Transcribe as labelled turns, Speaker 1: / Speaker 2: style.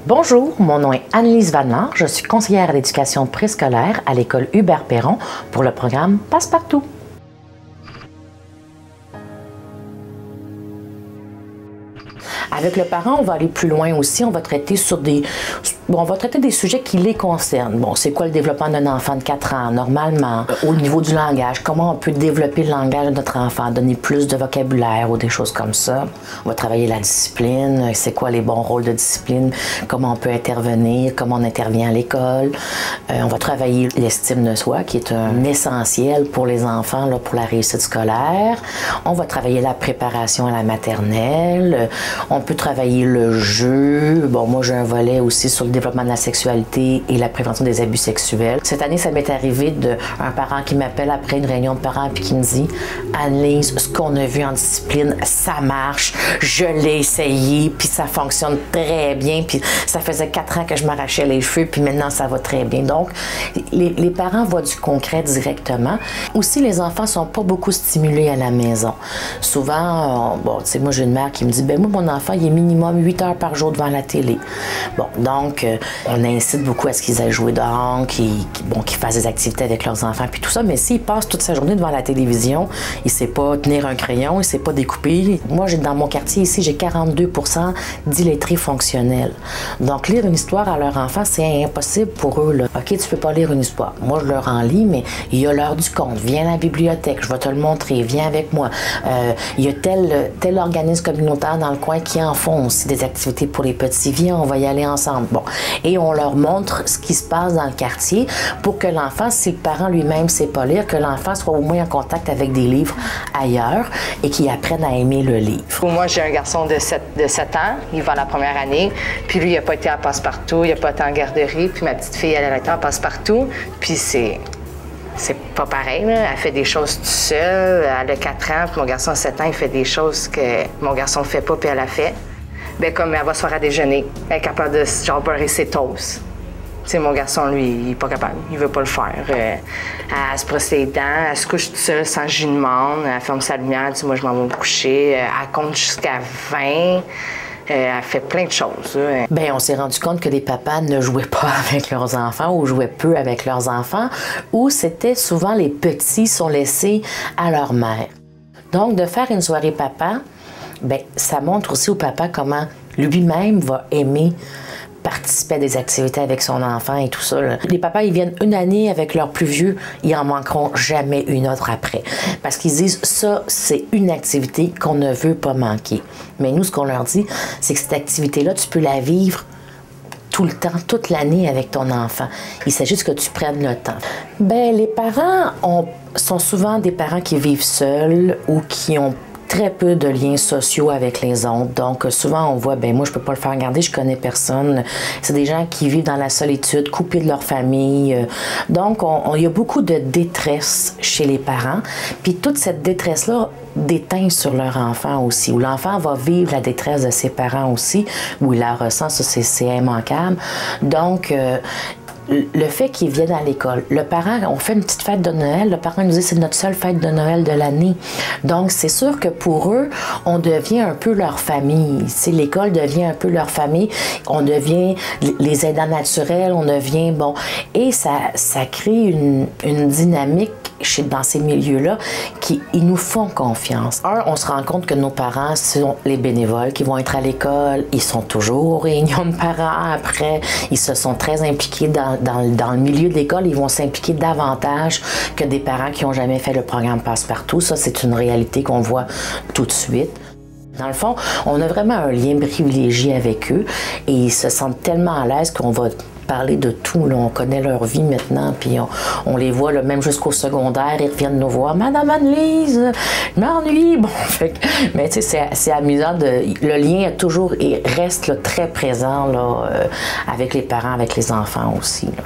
Speaker 1: Bonjour, mon nom est Annelise Vanard, je suis conseillère à l'éducation préscolaire à l'école Hubert-Perron pour le programme Passe-Partout. Avec le parent, on va aller plus loin aussi, on va traiter des sujets qui les concernent. Bon, c'est quoi le développement d'un enfant de 4 ans? Normalement, au niveau du langage, comment on peut développer le langage de notre enfant, donner plus de vocabulaire ou des choses comme ça. On va travailler la discipline, c'est quoi les bons rôles de discipline, comment on peut intervenir, comment on intervient à l'école. On va travailler l'estime de soi, qui est un essentiel pour les enfants, là, pour la réussite scolaire. On va travailler la préparation à la maternelle. On peut travailler le jeu. Bon, moi, j'ai un volet aussi sur le développement de la sexualité et la prévention des abus sexuels. Cette année, ça m'est arrivé d'un parent qui m'appelle après une réunion de parents puis qui me dit « Annelise, ce qu'on a vu en discipline, ça marche. Je l'ai essayé, puis ça fonctionne très bien. Puis ça faisait 4 ans que je m'arrachais les cheveux, puis maintenant, ça va très bien. » Donc, les parents voient du concret directement. Aussi, les enfants sont pas beaucoup stimulés à la maison. Souvent, bon, tu sais, moi, j'ai une mère qui me dit « Ben moi, mon enfant, il est minimum 8 heures par jour devant la télé. » Bon, donc, on incite beaucoup à ce qu'ils aillent jouer dehors, qu'ils fassent des activités avec leurs enfants, puis tout ça. Mais s'il passe toute sa journée devant la télévision, il ne sait pas tenir un crayon, il ne sait pas découper. Moi, dans mon quartier ici, j'ai 42% d'illettrés fonctionnels. Donc, lire une histoire à leur enfant, c'est impossible pour eux, là. OK, tu peux pas lire une histoire. Moi, je leur en lis, mais il y a l'heure du compte. Viens à la bibliothèque, je vais te le montrer. Viens avec moi. Il y a tel organisme communautaire dans le coin qui en font aussi des activités pour les petits. Viens, on va y aller ensemble. Bon. Et on leur montre ce qui se passe dans le quartier pour que l'enfant, si le parent lui-même ne sait pas lire, que l'enfant soit au moins en contact avec des livres ailleurs et qu'il apprenne à aimer le livre.
Speaker 2: Moi, j'ai un garçon de 7 ans, il va à la première année, puis lui, il n'a pas été à Passe-Partout, il n'a pas été en garderie, puis ma petite fille, elle a été à Passe-Partout, puis c'est pas pareil, là. Elle fait des choses toute seule, elle a 4 ans, puis mon garçon a 7 ans, il fait des choses que mon garçon ne fait pas, puis elle a fait. Bien, comme elle va se faire à déjeuner, elle est capable de, genre, beurrer ses toasts. Tu sais, mon garçon, lui, il n'est pas capable, il veut pas le faire. Elle se brosse les dents, elle se couche toute seule sans que je lui demande, elle ferme sa lumière, elle dit « moi, je m'en vais me coucher », elle compte jusqu'à 20. Elle fait plein de choses.
Speaker 1: Bien, on s'est rendu compte que les papas ne jouaient pas avec leurs enfants ou jouaient peu avec leurs enfants, ou c'était souvent les petits sont laissés à leur mère. Donc, de faire une soirée papa, bien, ça montre aussi au papa comment lui-même va aimer participer à des activités avec son enfant et tout ça. Là. Les papas, ils viennent une année avec leurs plus vieux, ils en manqueront jamais une autre après. Parce qu'ils disent, ça, c'est une activité qu'on ne veut pas manquer. Mais nous, ce qu'on leur dit, c'est que cette activité-là, tu peux la vivre tout le temps, toute l'année avec ton enfant. Il s'agit juste que tu prennes le temps. Bien, les parents sont souvent des parents qui vivent seuls ou qui ont très peu de liens sociaux avec les autres. Donc, souvent, on voit, ben moi, je peux pas le faire garder, je connais personne. C'est des gens qui vivent dans la solitude, coupés de leur famille. Donc, il y a beaucoup de détresse chez les parents. Puis, toute cette détresse-là déteint sur leur enfant aussi, où l'enfant va vivre la détresse de ses parents aussi, où il la ressent, ça, c'est immanquable. Donc, le fait qu'ils viennent à l'école, le parent, on fait une petite fête de Noël, le parent nous dit c'est notre seule fête de Noël de l'année. Donc, c'est sûr que pour eux, on devient un peu leur famille. L'école devient un peu leur famille. On devient les aidants naturels, on devient, bon, et ça crée une dynamique dans ces milieux-là ils nous font confiance. On se rend compte que nos parents sont les bénévoles qui vont être à l'école. Ils sont toujours aux réunions de parents après. Ils se sont très impliqués dans le milieu de l'école. Ils vont s'impliquer davantage que des parents qui n'ont jamais fait le programme Passe-Partout. Ça, c'est une réalité qu'on voit tout de suite. Dans le fond, on a vraiment un lien privilégié avec eux et ils se sentent tellement à l'aise qu'on va parler de tout. Là. On connaît leur vie maintenant, puis on les voit là, même jusqu'au secondaire, ils reviennent nous voir. « Madame Annelise, je m'ennuie! » Bon, mais tu sais, c'est amusant. Le lien toujours et reste là, très présent là, avec les parents, avec les enfants aussi. Là.